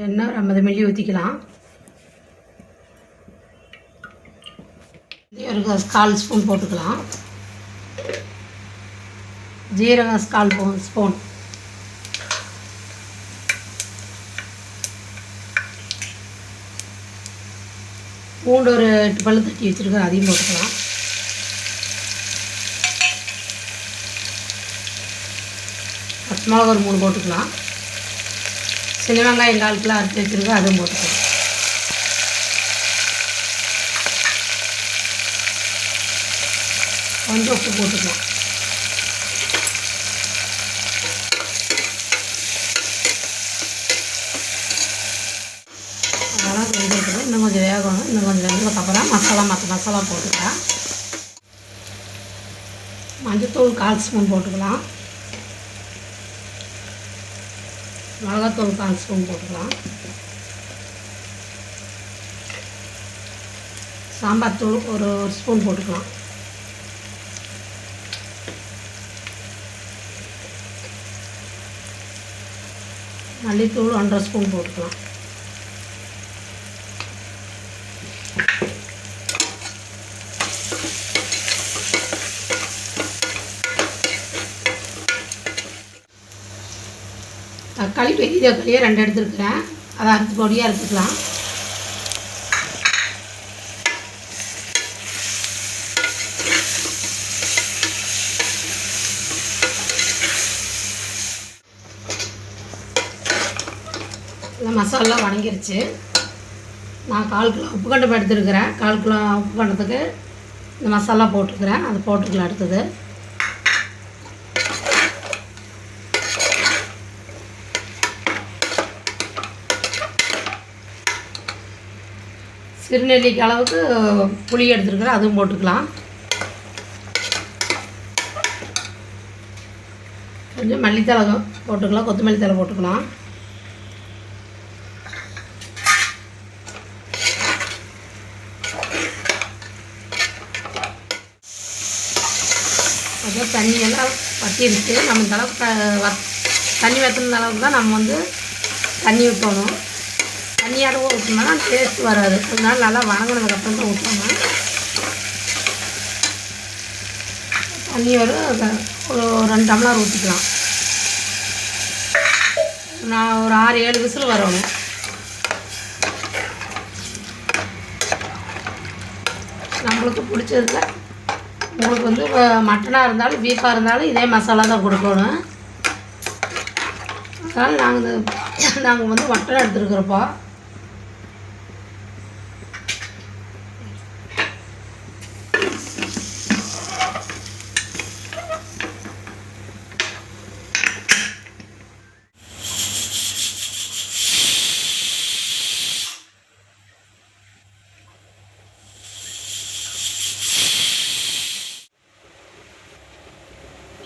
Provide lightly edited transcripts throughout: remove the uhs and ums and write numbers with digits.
எண்ணெய் ஒரு 50 மில்லி ஊற்றிக்கலாம். ஒரு 1/4 ஸ்பூன் போட்டுக்கலாம். ஜீரகம் 1/4 ஸ்பூன். பூண்டு ஒரு 8 பல்லு தட்டி வச்சுருக்கேன், அதையும் போட்டுக்கலாம். பச்சை மிளகா ஒரு 3 போட்டுக்கலாம். சின்ன வெங்காயம் 1/4 கிலோ அரைச்சி வச்சுருக்கேன், அதுவும் போட்டுக்கலாம். கொஞ்சம் உப்பு போட்டுக்கலாம். அதெல்லாம் வெந்துருக்கணும். இன்னும் கொஞ்சம் வேகணும். இன்னும் கொஞ்சம் வெந்ததுக்கப்புறம் மற்ற மசாலா போட்டுக்கலாம். மஞ்சத்தூள் 1/4 ஸ்பூன் போட்டுக்கலாம். மிளகாத்தூள் 1/4 ஸ்பூன் போட்டுக்கலாம். சாம்பார் தூள் ஒரு ஸ்பூன் போட்டுக்கலாம். மல்லித்தூள் 1/2 ஸ்பூன் போட்டுக்கலாம். தக்காளி பெரிய தக்காளியே 2 எடுத்துருக்குறேன், அதை அரைச்சி பொடியாக எடுத்துக்கலாம். இந்த மசாலா வணங்கிருச்சு. நான் 1/4 கிலோ உப்பு கண்டம் எடுத்துருக்கிறேன். 1/4 கிலோ உப்பு கண்டத்துக்கு இந்த மசாலா போட்டுருக்குறேன், அது போட்டுக்கலாம். அடுத்தது சிறுநெல்லிக்கு அளவுக்கு புளி எடுத்துருக்குறேன், அதுவும் போட்டுக்கலாம். கொஞ்சம் மல்லித்தலை போட்டுக்கலாம், கொத்தமல்லி தழை போட்டுக்கலாம். கொஞ்சம் தண்ணியெல்லாம் வற்றிருச்சு. நம்ம இந்த அளவுக்கு தண்ணி வற்றின அளவுக்கு தான் நம்ம வந்து தண்ணி ஊற்றணும். தண்ணியாகவும் ஊற்றினோம்னா டேஸ்ட் வராது. அதனால நல்லா வணங்கினதுக்கப்புறம் தான் ஊற்றணும். தண்ணி ஒரு 2 டம்ளர் ஊற்றிக்கலாம். நான் ஒரு 6-7 விசில் வரணும். நம்மளுக்கு பிடிச்சதுல உங்களுக்கு வந்து மட்டனாக இருந்தாலும் பீஃபாக இருந்தாலும் இதே மசாலா தான் கொடுக்கணும். அதனால் நாங்கள் வந்து மட்டன் எடுத்துருக்குறப்போ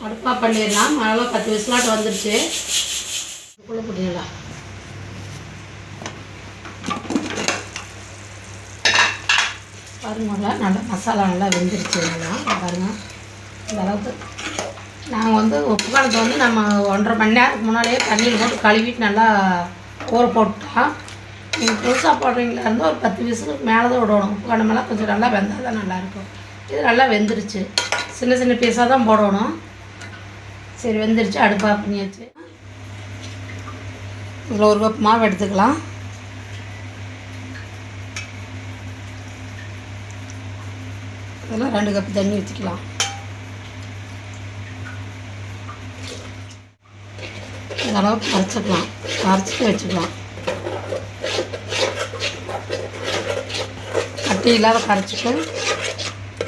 அடுப்பாக பண்ணிடலாம். மழை 10 விசிலாட்டு வந்துடுச்சு. இதுக்குள்ளே போட்டிடலாம். பாருங்க, நல்லா மசாலா நல்லா வெந்துருச்சு. பாருங்கள், இந்த அளவுக்கு நாங்கள் வந்து உப்பு காலத்தை வந்து நம்ம 1.5 மணி நேரத்துக்கு முன்னாடியே தண்ணியில் போட்டு கழுவிட்டு நல்லா ஊற போட்டோம். நீங்கள் புதுசாக போடுறீங்களா இருந்தால் ஒரு 10 விசிலுக்கு மேலே தான் விடணும். உப்பு காலமெல்லாம் கொஞ்சம் நல்லா வெந்தால் தான் நல்லாயிருக்கும். இது நல்லா வெந்துருச்சு. சின்ன சின்ன பீஸாக தான் போடணும். சரி, வெந்துருச்சு. அடுப்பாக பண்ணியாச்சு. இதில் 1 கப் மாவு எடுத்துக்கலாம். இதில் 2 கப் தண்ணி ஊற்றிக்கலாம். இந்த அளவுக்கு கரைச்சிட்டு வச்சுக்கலாம். கட்டி இல்லாத கரைச்சிட்டு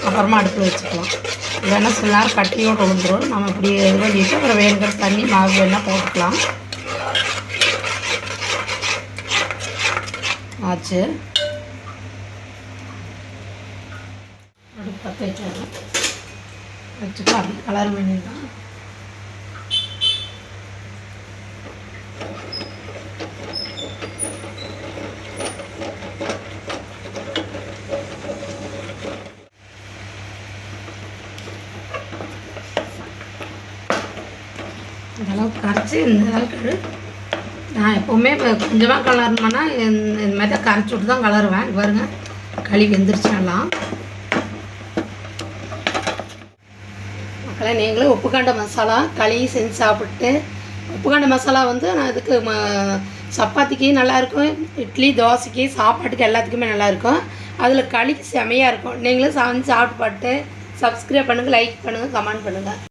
அப்புறமா அடுப்பில் வச்சுக்கலாம். இல்லைன்னா சில நேரம் கட்டியோடு விழுந்துடும். நம்ம இப்படி இது பண்ணிவிட்டு அப்புறம் வேணுங்கிற தண்ணி மாவு வேணால் போட்டுக்கலாம். ஆச்சு. அடுப்பு பற்ற வச்சுக்கலாம். அப்படி கலர் பண்ணிடலாம். இந்த அளவுக்கு கரைச்சி இந்த அளவுக்கு நான் எப்போவுமே கொஞ்சமாக கலரணும்னா இந்த மாதிரி தான் கரைச்சி விட்டு தான் கலருவேன். பாருங்க களி வெந்துருச்சு நல்லா. மக்களே நீங்களும் உப்புக்காண்ட மசாலா களி செஞ்சு சாப்பிட்டு, உப்புக்காண்ட மசாலா வந்து நான் இதுக்கு சப்பாத்திக்கு நல்லாயிருக்கும், இட்லி தோசைக்கு சாப்பாட்டுக்கு எல்லாத்துக்குமே நல்லாயிருக்கும். அதில் களிக்கு செமையாக இருக்கும். நீங்களும் சாப்பிட்டு பார்த்துட்டு சப்ஸ்கிரைப் பண்ணுங்கள், லைக் பண்ணுங்கள், கமெண்ட் பண்ணுங்கள்.